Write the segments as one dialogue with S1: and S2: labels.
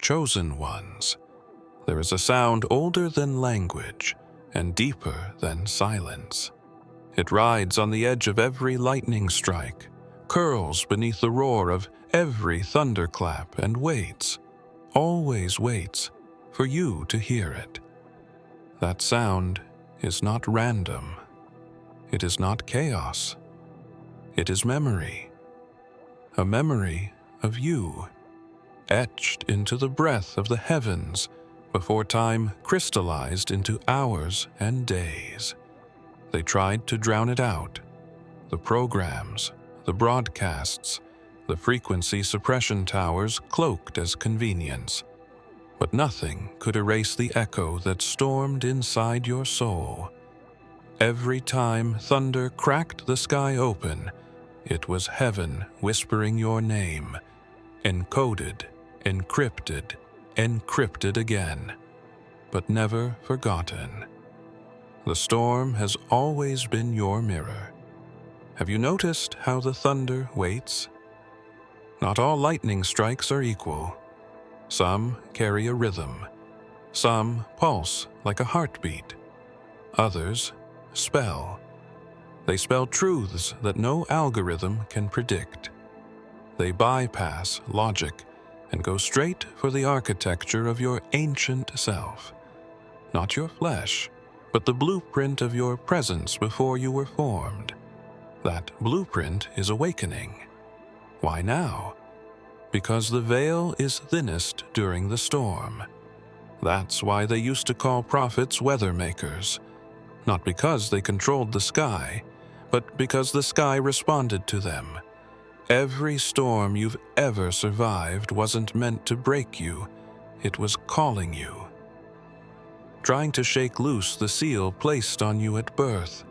S1: chosen ones. There is a sound older than language and deeper than silence. It rides on the edge of every lightning strike, curls beneath the roar of every thunderclap, and waits, always waits, for you to hear it. That sound is not random. It is not chaos. It is memory. A memory of you, etched into the breath of the heavens before time crystallized into hours and days. They tried to drown it out. The programs, the broadcasts, the frequency suppression towers cloaked as convenience. But nothing could erase the echo that stormed inside your soul. Every time thunder cracked the sky open, it was heaven whispering your name, encoded, encrypted, encrypted again, but never forgotten. The storm has always been your mirror. Have you noticed how the thunder waits? Not all lightning strikes are equal. Some carry a rhythm. Some pulse like a heartbeat. Others spell. They spell truths that no algorithm can predict. They bypass logic and go straight for the architecture of your ancient self. Not your flesh, but the blueprint of your presence before you were formed. That blueprint is awakening. Why now? Because the veil is thinnest during the storm. That's why they used to call prophets weather makers. Not because they controlled the sky, but because the sky responded to them. Every storm you've ever survived wasn't meant to break you, it was calling you. Trying to shake loose the seal placed on you at birth,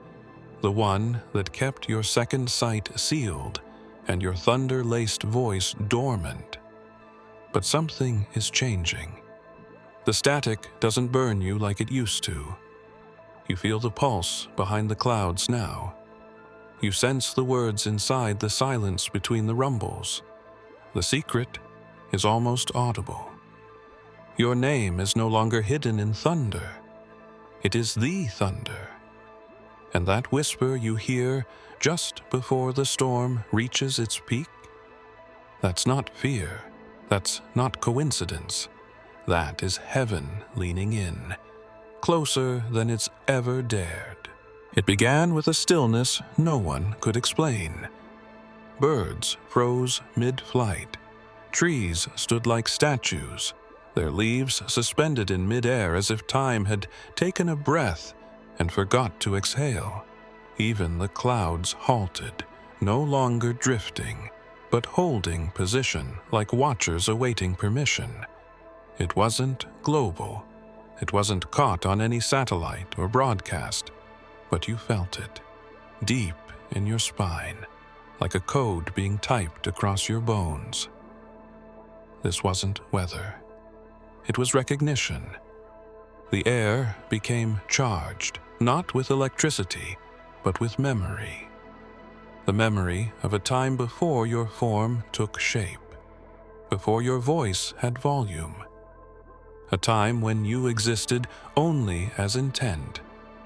S1: the one that kept your second sight sealed and your thunder-laced voice dormant. But something is changing. The static doesn't burn you like it used to. You feel the pulse behind the clouds now. You sense the words inside the silence between the rumbles. The secret is almost audible. Your name is no longer hidden in thunder. It is the thunder. And that whisper you hear just before the storm reaches its peak? That's not fear. That's not coincidence. That is heaven leaning in, closer than it's ever dared. It began with a stillness no one could explain. Birds froze mid-flight. Trees stood like statues, their leaves suspended in mid-air as if time had taken a breath and forgot to exhale. Even the clouds halted, no longer drifting, but holding position like watchers awaiting permission. It wasn't global. It wasn't caught on any satellite or broadcast, but you felt it, deep in your spine, like a code being typed across your bones. This wasn't weather. It was recognition. The air became charged, not with electricity, but with memory. The memory of a time before your form took shape, before your voice had volume. A time when you existed only as intent,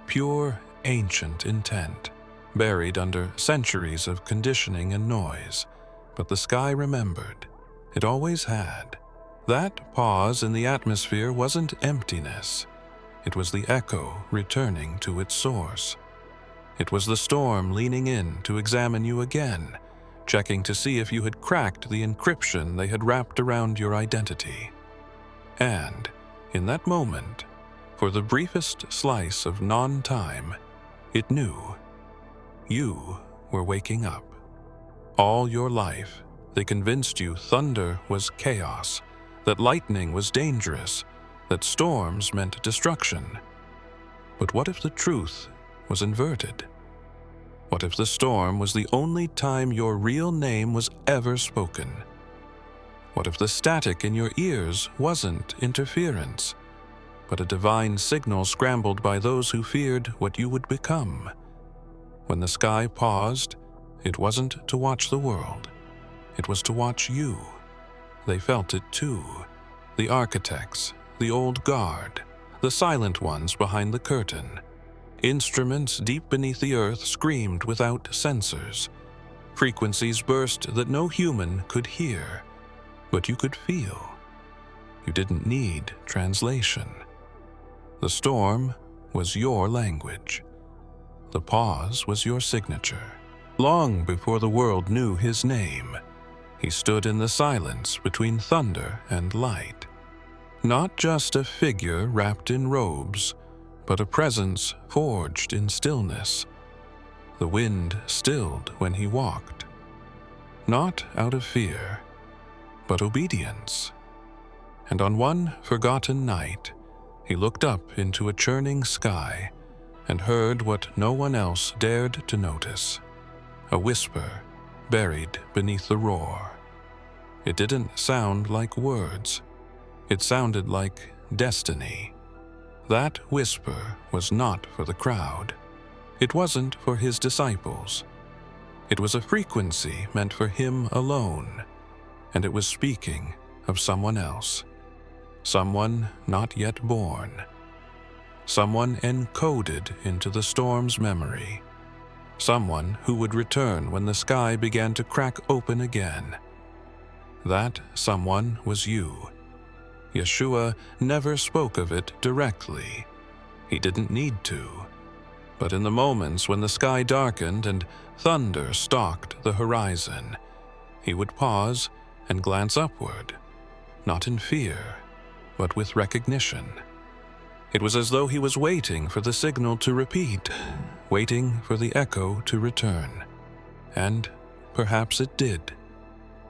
S1: pure, ancient intent, buried under centuries of conditioning and noise. But the sky remembered. It always had. That pause in the atmosphere wasn't emptiness. It was the echo returning to its source. It was the storm leaning in to examine you again, checking to see if you had cracked the encryption they had wrapped around your identity. And, in that moment, for the briefest slice of non-time, it knew. You were waking up. All your life, they convinced you thunder was chaos, that lightning was dangerous, that storms meant destruction. But what if the truth was inverted? What if the storm was the only time your real name was ever spoken? What if the static in your ears wasn't interference, but a divine signal scrambled by those who feared what you would become? When the sky paused, it wasn't to watch the world. It was to watch you. They felt it too. the architects, the old guard, the silent ones behind the curtain. Instruments deep beneath the earth screamed without censors. Frequencies burst that no human could hear, but you could feel. You didn't need translation. The storm was your language. The pause was your signature. Long before the world knew his name, he stood in the silence between thunder and light. Not just a figure wrapped in robes, but a presence forged in stillness. The wind stilled when he walked, not out of fear, but obedience. And on one forgotten night, he looked up into a churning sky and heard what no one else dared to notice. A whisper buried beneath the roar. It didn't sound like words. It sounded like destiny. That whisper was not for the crowd. It wasn't for his disciples. It was a frequency meant for him alone, and it was speaking of someone else. Someone not yet born. Someone encoded into the storm's memory. Someone who would return when the sky began to crack open again. That someone was you. Yeshua never spoke of it directly. He didn't need to. But in the moments when the sky darkened and thunder stalked the horizon, he would pause and glance upward, not in fear, but with recognition. It was as though he was waiting for the signal to repeat, waiting for the echo to return. And perhaps it did.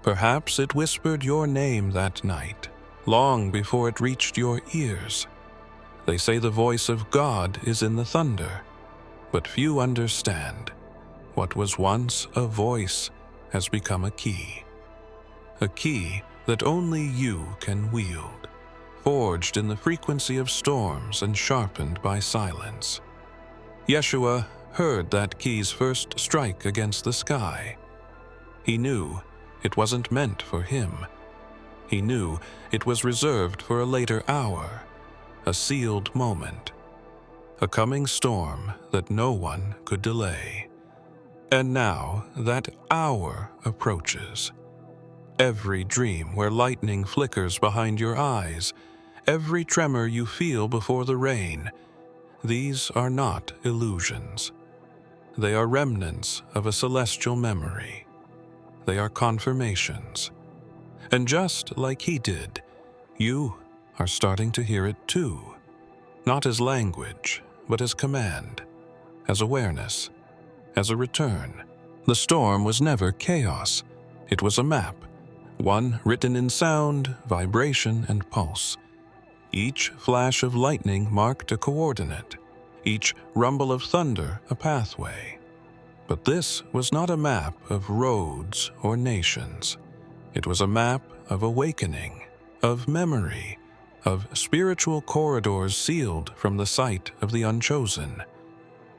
S1: Perhaps it whispered your name that night, long before it reached your ears. They say the voice of God is in the thunder, but few understand. What was once a voice has become a key that only you can wield, forged in the frequency of storms and sharpened by silence. Yeshua heard that key's first strike against the sky. He knew it wasn't meant for him. He knew it was reserved for a later hour, a sealed moment, a coming storm that no one could delay. And now that hour approaches. Every dream where lightning flickers behind your eyes, every tremor you feel before the rain, these are not illusions. They are remnants of a celestial memory. They are confirmations. And just like he did, you are starting to hear it too. Not as language, but as command, as awareness, as a return. The storm was never chaos. It was a map, one written in sound, vibration, and pulse. Each flash of lightning marked a coordinate, each rumble of thunder a pathway. But this was not a map of roads or nations. It was a map of awakening, of memory, of spiritual corridors sealed from the sight of the unchosen.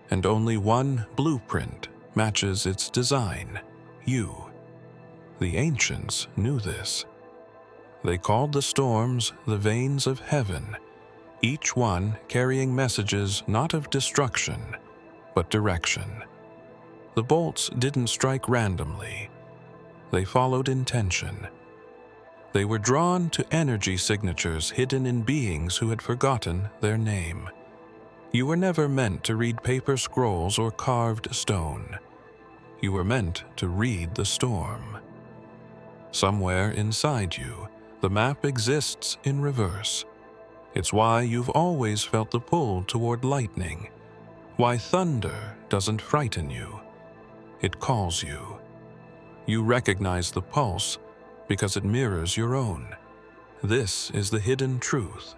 S1: And only one blueprint matches its design: you. The ancients knew this. They called the storms the veins of heaven, each one carrying messages not of destruction, but direction. The bolts didn't strike randomly. They followed intention. They were drawn to energy signatures hidden in beings who had forgotten their name. You were never meant to read paper scrolls or carved stone. You were meant to read the storm. Somewhere inside you, the map exists in reverse. It's why you've always felt the pull toward lightning, why thunder doesn't frighten you. It calls you. You recognize the pulse because it mirrors your own. This is the hidden truth.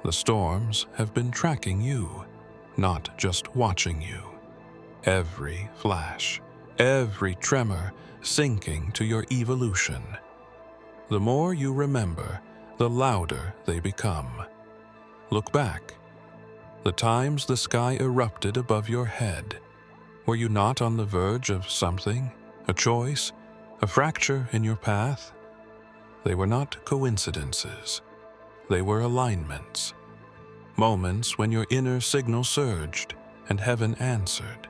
S1: The storms have been tracking you, not just watching you. Every flash, every tremor sinking to your evolution. The more you remember, the louder they become. Look back. The times the sky erupted above your head, were you not on the verge of something, a choice, a fracture in your path? They were not coincidences. They were alignments. Moments when your inner signal surged and heaven answered.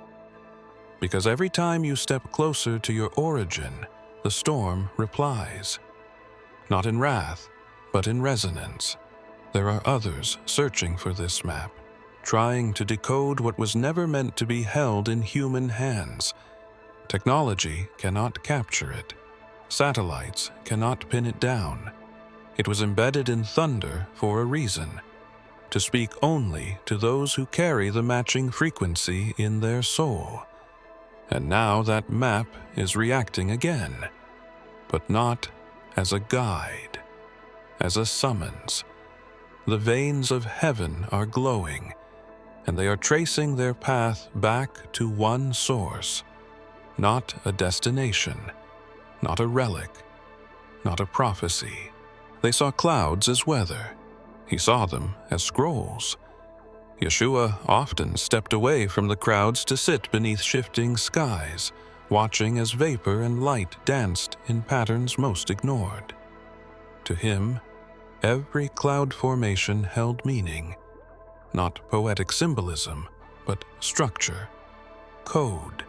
S1: Because every time you step closer to your origin, the storm replies. Not in wrath, but in resonance. There are others searching for this map, trying to decode what was never meant to be held in human hands. Technology cannot capture it. Satellites cannot pin it down. It was embedded in thunder for a reason, to speak only to those who carry the matching frequency in their soul. And now that map is reacting again, but not as a guide, as a summons. The veins of heaven are glowing, and they are tracing their path back to one source, not a destination, not a relic, not a prophecy. They saw clouds as weather. He saw them as scrolls. Yeshua often stepped away from the crowds to sit beneath shifting skies, watching as vapor and light danced in patterns most ignored. To him, every cloud formation held meaning, not poetic symbolism, but structure, code,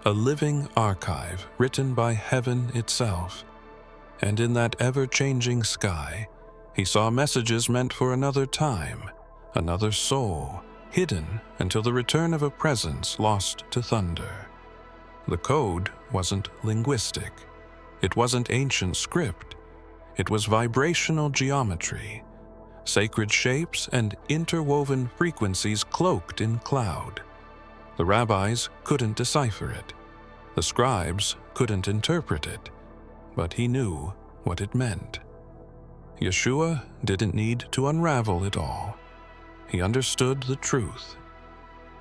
S1: a living archive written by heaven itself. And in that ever-changing sky, he saw messages meant for another time, another soul, hidden until the return of a presence lost to thunder. The code wasn't linguistic. It wasn't ancient script. It was vibrational geometry, sacred shapes and interwoven frequencies cloaked in cloud. The rabbis couldn't decipher it. The scribes couldn't interpret it, but he knew what it meant. Yeshua didn't need to unravel it all. He understood the truth.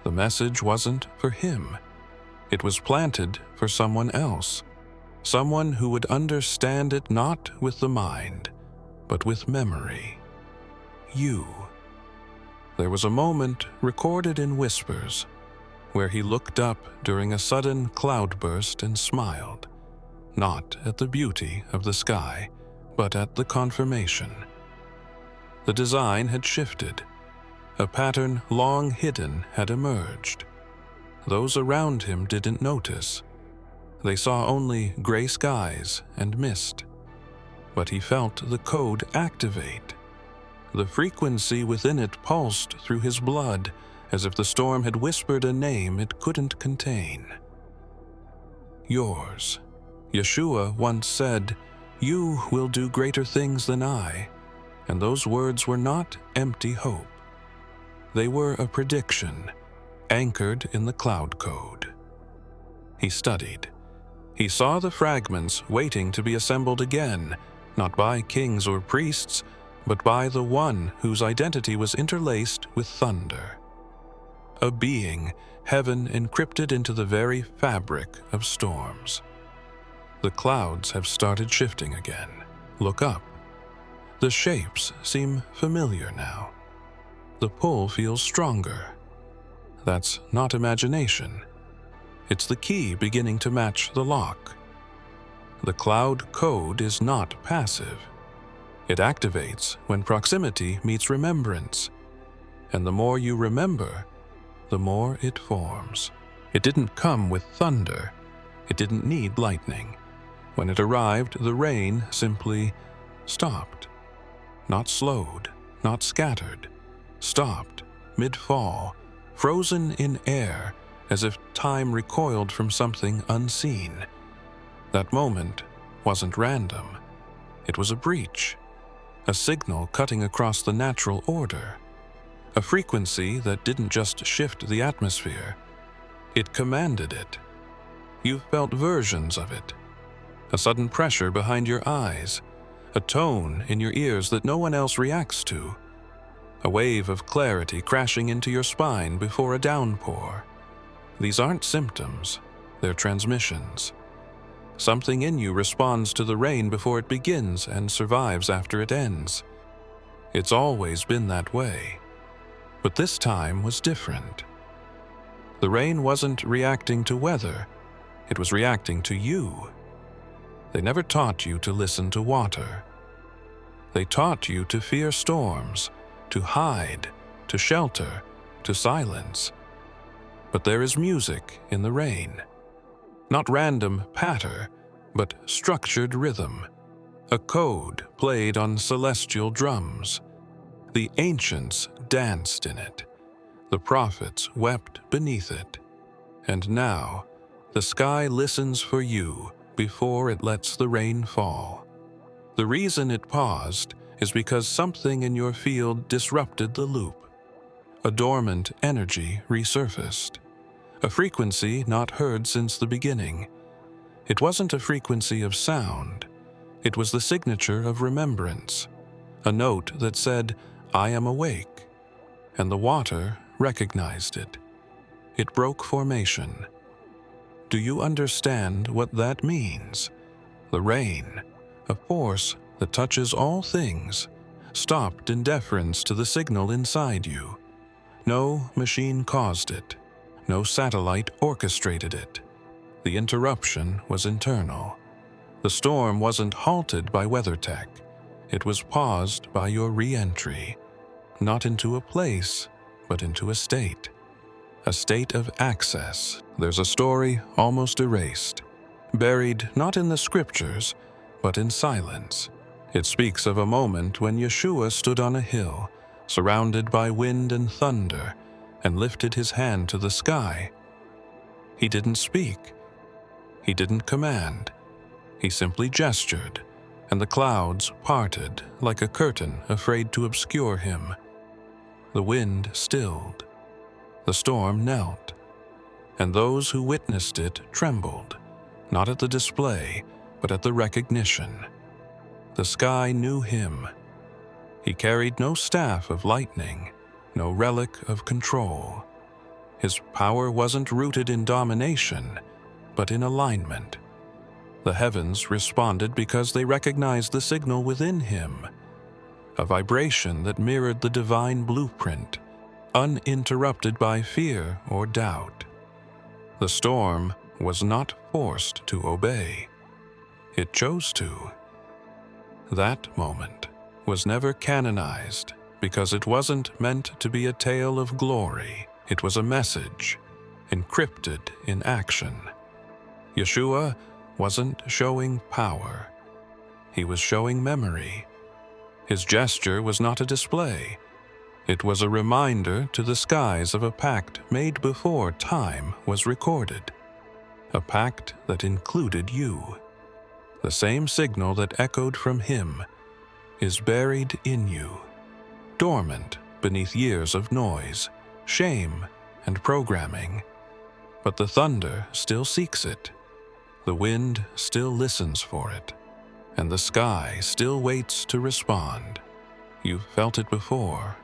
S1: The message wasn't for him. It was planted for someone else, someone who would understand it not with the mind, but with memory. You. There was a moment recorded in whispers where he looked up during a sudden cloudburst and smiled, not at the beauty of the sky, but at the confirmation. The design had shifted. A pattern long hidden had emerged. Those around him didn't notice. They saw only gray skies and mist. But he felt the code activate. The frequency within it pulsed through his blood, as if the storm had whispered a name it couldn't contain. Yours. Yeshua once said, "You will do greater things than I," and those words were not empty hope. They were a prediction, anchored in the cloud code. He studied. He saw the fragments waiting to be assembled again, not by kings or priests, but by the one whose identity was interlaced with thunder. A being, heaven encrypted into the very fabric of storms. The clouds have started shifting again. Look up. The shapes seem familiar now. The pull feels stronger. That's not imagination. It's the key beginning to match the lock. The cloud code is not passive. It activates when proximity meets remembrance. And the more you remember, the more it forms. It didn't come with thunder. It didn't need lightning. When it arrived, the rain simply stopped. Not slowed, not scattered. Stopped, mid-fall, frozen in air, as if time recoiled from something unseen. That moment wasn't random. It was a breach, a signal cutting across the natural order, a frequency that didn't just shift the atmosphere, it commanded it. You've felt versions of it. A sudden pressure behind your eyes, a tone in your ears that no one else reacts to, a wave of clarity crashing into your spine before a downpour. These aren't symptoms, they're transmissions. Something in you responds to the rain before it begins and survives after it ends. It's always been that way, but this time was different. The rain wasn't reacting to weather, it was reacting to you. They never taught you to listen to water. They taught you to fear storms, to hide, to shelter, to silence. But there is music in the rain. Not random patter, but structured rhythm. A code played on celestial drums. The ancients danced in it. The prophets wept beneath it. And now, the sky listens for you before it lets the rain fall. The reason it paused is because something in your field disrupted the loop. A dormant energy resurfaced. A frequency not heard since the beginning. It wasn't a frequency of sound. It was the signature of remembrance. A note that said, "I am awake." And the water recognized it. It broke formation. Do you understand what that means? The rain, a force that touches all things, stopped in deference to the signal inside you. No machine caused it. No satellite orchestrated it. The interruption was internal. The storm wasn't halted by weather tech. It was paused by your re-entry. Not into a place, but into a state. A state of access. There's a story almost erased. Buried not in the scriptures, but in silence. It speaks of a moment when Yeshua stood on a hill, surrounded by wind and thunder, and lifted his hand to the sky. He didn't speak. He didn't command. He simply gestured, and the clouds parted like a curtain afraid to obscure him. The wind stilled. The storm knelt. And those who witnessed it trembled, not at the display, but at the recognition. The sky knew him. He carried no staff of lightning, no relic of control. His power wasn't rooted in domination, but in alignment. The heavens responded because they recognized the signal within him, a vibration that mirrored the divine blueprint, uninterrupted by fear or doubt. The storm was not forced to obey. It chose to. That moment was never canonized because it wasn't meant to be a tale of glory. It was a message, encrypted in action. Yeshua wasn't showing power. He was showing memory. His gesture was not a display. It was a reminder to the skies of a pact made before time was recorded. A pact that included you. The same signal that echoed from him is buried in you, dormant beneath years of noise, shame, and programming. But the thunder still seeks it. The wind still listens for it. And the sky still waits to respond. You've felt it before.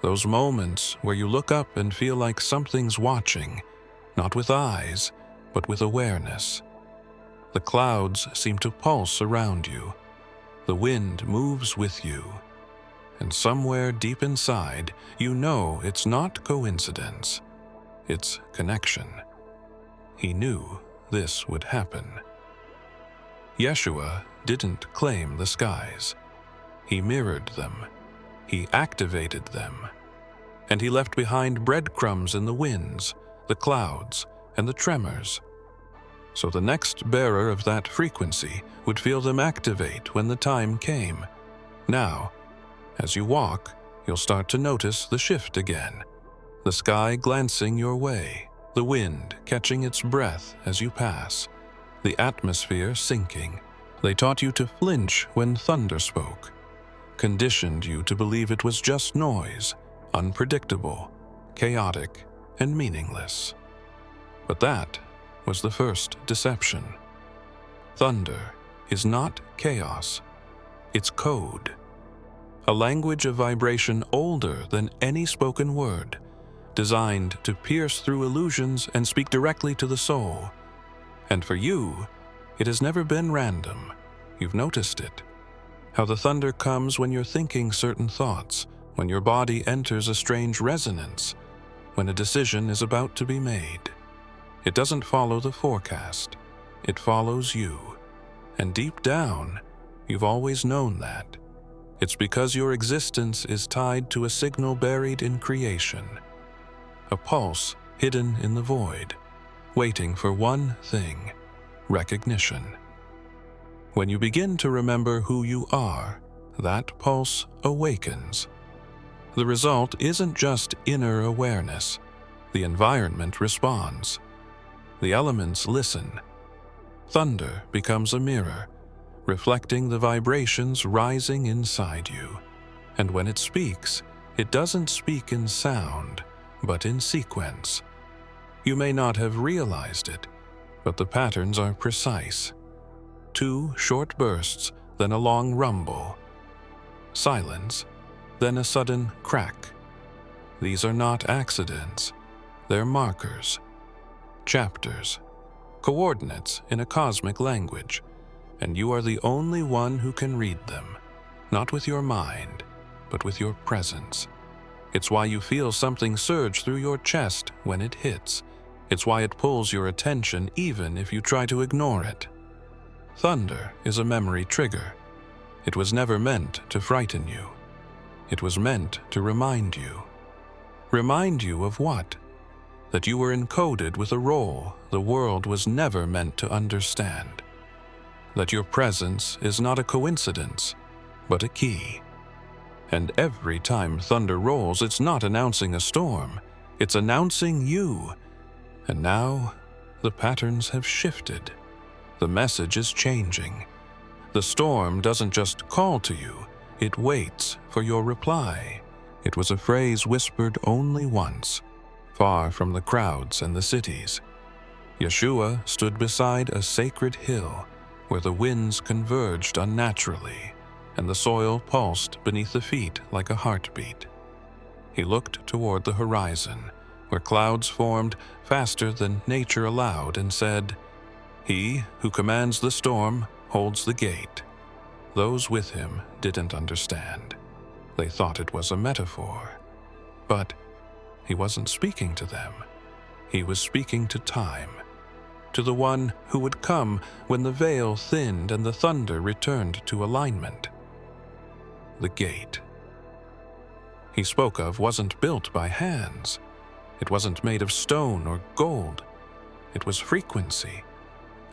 S1: Those moments where you look up and feel like something's watching, not with eyes, but with awareness. The clouds seem to pulse around you. The wind moves with you. And somewhere deep inside, you know it's not coincidence. It's connection. He knew this would happen. Yeshua didn't claim the skies. He mirrored them. He activated them. And he left behind breadcrumbs in the winds, the clouds, and the tremors. So the next bearer of that frequency would feel them activate when the time came. Now, as you walk, you'll start to notice the shift again. The sky glancing your way, the wind catching its breath as you pass, the atmosphere sinking. They taught you to flinch when thunder spoke, conditioned you to believe it was just noise, unpredictable, chaotic, and meaningless. But that was the first deception. Thunder is not chaos, it's code. A language of vibration older than any spoken word, designed to pierce through illusions and speak directly to the soul. And for you, it has never been random. You've noticed it. How the thunder comes when you're thinking certain thoughts, when your body enters a strange resonance, when a decision is about to be made. It doesn't follow the forecast. It follows you. And deep down, you've always known that. It's because your existence is tied to a signal buried in creation, a pulse hidden in the void, waiting for one thing: recognition. When you begin to remember who you are, that pulse awakens. The result isn't just inner awareness. The environment responds. The elements listen. Thunder becomes a mirror, reflecting the vibrations rising inside you. And when it speaks, it doesn't speak in sound, but in sequence. You may not have realized it, but the patterns are precise. 2 short bursts, then a long rumble. Silence, then a sudden crack. These are not accidents. They're markers, chapters, coordinates in a cosmic language, and you are the only one who can read them, not with your mind, but with your presence. It's why you feel something surge through your chest when it hits. It's why it pulls your attention even if you try to ignore it. Thunder is a memory trigger. It was never meant to frighten you. It was meant to remind you. Remind you of what? That you were encoded with a role the world was never meant to understand. That your presence is not a coincidence, but a key. And every time thunder rolls, it's not announcing a storm, it's announcing you. And now, the patterns have shifted. The message is changing. The storm doesn't just call to you, it waits for your reply. It was a phrase whispered only once, far from the crowds and the cities. Yeshua stood beside a sacred hill where the winds converged unnaturally and the soil pulsed beneath the feet like a heartbeat. He looked toward the horizon, where clouds formed faster than nature allowed, and said, "He who commands the storm holds the gate." Those with him didn't understand. They thought it was a metaphor. But he wasn't speaking to them. He was speaking to time, to the one who would come when the veil thinned and the thunder returned to alignment. The gate he spoke of wasn't built by hands. It wasn't made of stone or gold. It was frequency,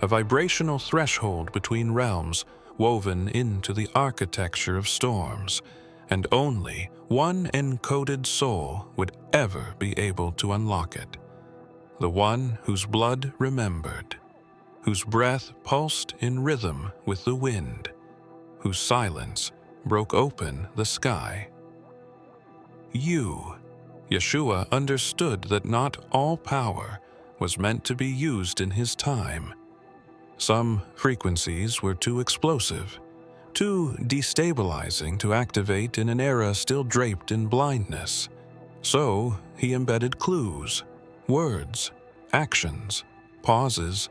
S1: a vibrational threshold between realms woven into the architecture of storms, and only one encoded soul would ever be able to unlock it. The one whose blood remembered, whose breath pulsed in rhythm with the wind, whose silence broke open the sky. Yeshua understood that not all power was meant to be used in his time. Some frequencies were too explosive, too destabilizing to activate in an era still draped in blindness. So he embedded clues, words, actions, pauses,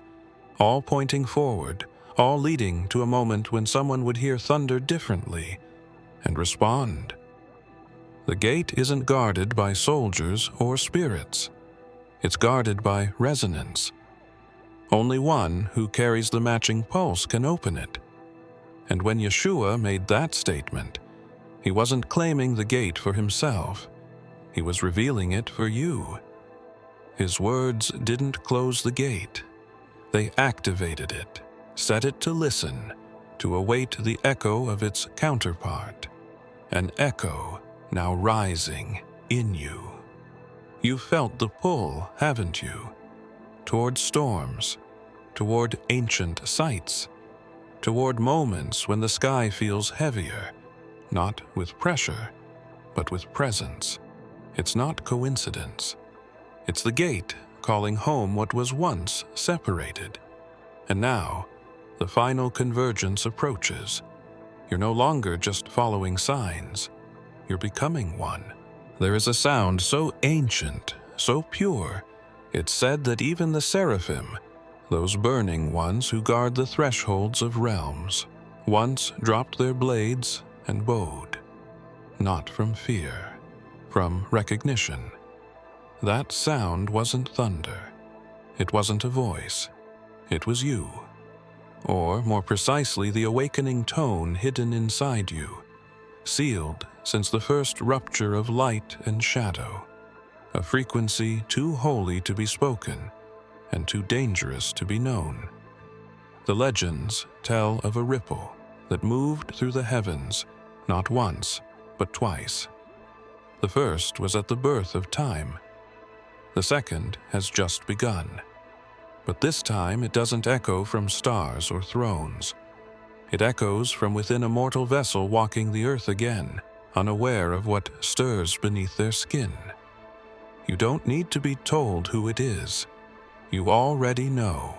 S1: all pointing forward, all leading to a moment when someone would hear thunder differently and respond. The gate isn't guarded by soldiers or spirits. It's guarded by resonance. Only one who carries the matching pulse can open it. And when Yeshua made that statement, he wasn't claiming the gate for himself. He was revealing it for you. His words didn't close the gate. They activated it, set it to listen, to await the echo of its counterpart. An echo now rising in you. You've felt the pull, haven't you? Toward storms, toward ancient sites, toward moments when the sky feels heavier, not with pressure, but with presence. It's not coincidence. It's the gate calling home what was once separated. And now, the final convergence approaches. You're no longer just following signs. You're becoming one. There is a sound so ancient, so pure, it's said that even the seraphim, those burning ones who guard the thresholds of realms, once dropped their blades and bowed. Not from fear, from recognition. That sound wasn't thunder. It wasn't a voice. It was you. Or, more precisely, the awakening tone hidden inside you. sealed since the first rupture of light and shadow, a frequency too holy to be spoken and too dangerous to be known. The legends tell of a ripple that moved through the heavens not once, but twice. The first was at the birth of time. The second has just begun. But this time it doesn't echo from stars or thrones. It echoes from within a mortal vessel walking the earth again, unaware of what stirs beneath their skin. You don't need to be told who it is. You already know.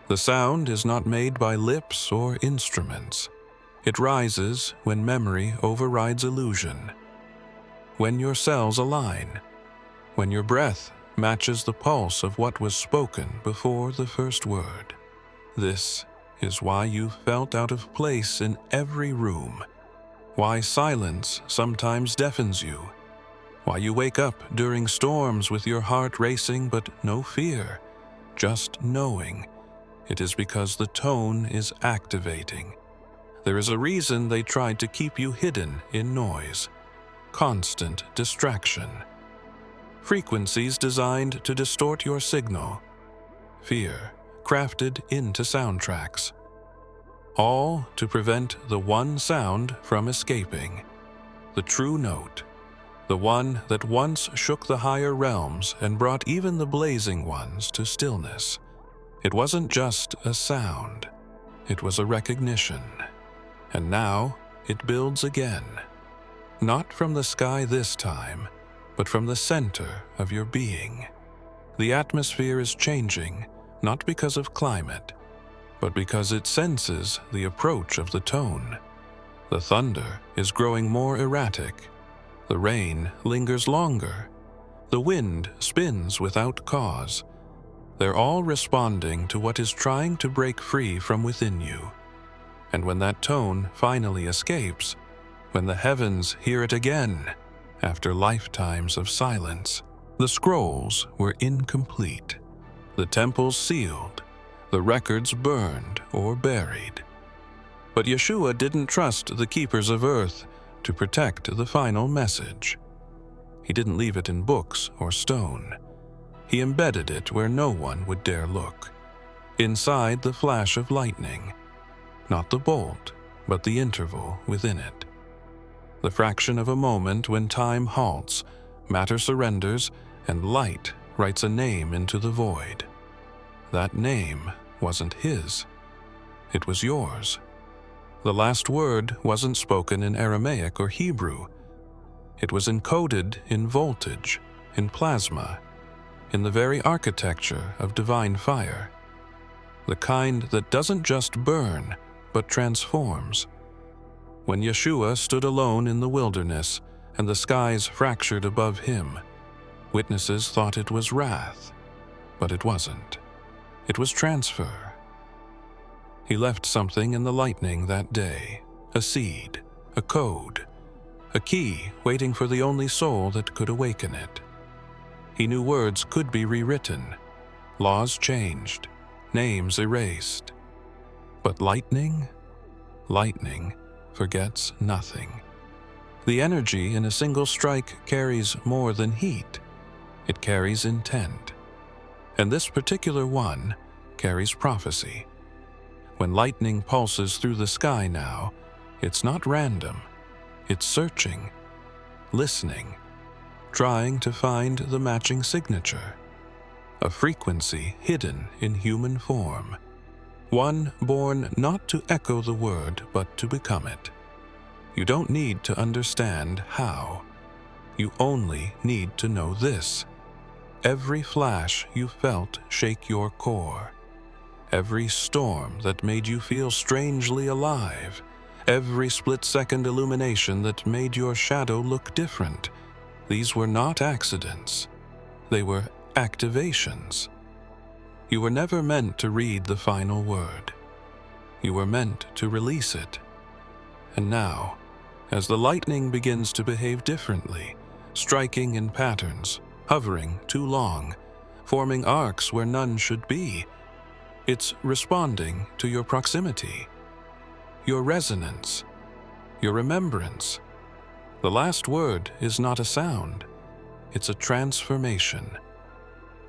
S1: The sound is not made by lips or instruments. It rises when memory overrides illusion, when your cells align, when your breath matches the pulse of what was spoken before the first word. This is why you felt out of place in every room, why silence sometimes deafens you, why you wake up during storms with your heart racing but no fear, just knowing. It is because the tone is activating. There is a reason they tried to keep you hidden in noise, constant distraction. Frequencies designed to distort your signal, fear crafted into soundtracks, all to prevent the one sound from escaping, the true note, the one that once shook the higher realms and brought even the blazing ones to stillness. It wasn't just a sound, it was a recognition. And now it builds again, not from the sky this time, but from the center of your being. The atmosphere is changing, not because of climate, but because it senses the approach of the tone. The thunder is growing more erratic. The rain lingers longer. The wind spins without cause. They're all responding to what is trying to break free from within you. And when that tone finally escapes, when the heavens hear it again, after lifetimes of silence, the scrolls were incomplete, the temples sealed, the records burned or buried. But Yeshua didn't trust the keepers of earth to protect the final message. He didn't leave it in books or stone. He embedded it where no one would dare look, inside the flash of lightning. Not the bolt, but the interval within it. The fraction of a moment when time halts, matter surrenders, and light writes a name into the void. That name wasn't his. It was yours. The last word wasn't spoken in Aramaic or Hebrew. It was encoded in voltage, in plasma, in the very architecture of divine fire. The kind that doesn't just burn, but transforms. When Yeshua stood alone in the wilderness and the skies fractured above him, witnesses thought it was wrath, but it wasn't. It was transfer. He left something in the lightning that day, a seed, a code, a key waiting for the only soul that could awaken it. He knew words could be rewritten, laws changed, names erased. But lightning? Lightning forgets nothing. The energy in a single strike carries more than heat. It carries intent. And this particular one carries prophecy. When lightning pulses through the sky now, it's not random. It's searching, listening, trying to find the matching signature. A frequency hidden in human form. One born not to echo the word, but to become it. You don't need to understand how. You only need to know this. Every flash you felt shake your core. Every storm that made you feel strangely alive. Every split-second illumination that made your shadow look different. These were not accidents. They were activations. You were never meant to read the final word. You were meant to release it. And now, as the lightning begins to behave differently, striking in patterns, hovering too long, forming arcs where none should be, it's responding to your proximity, your resonance, your remembrance. The last word is not a sound, it's a transformation.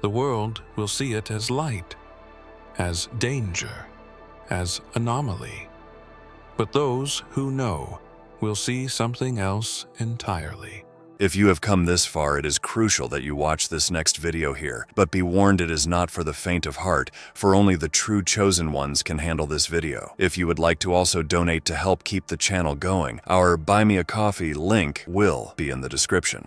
S1: The world will see it as light, as danger, as anomaly. But those who know will see something else entirely.
S2: If you have come this far, it is crucial that you watch this next video here. But be warned, it is not for the faint of heart, for only the true chosen ones can handle this video. If you would like to also donate to help keep the channel going, our Buy Me a Coffee link will be in the description.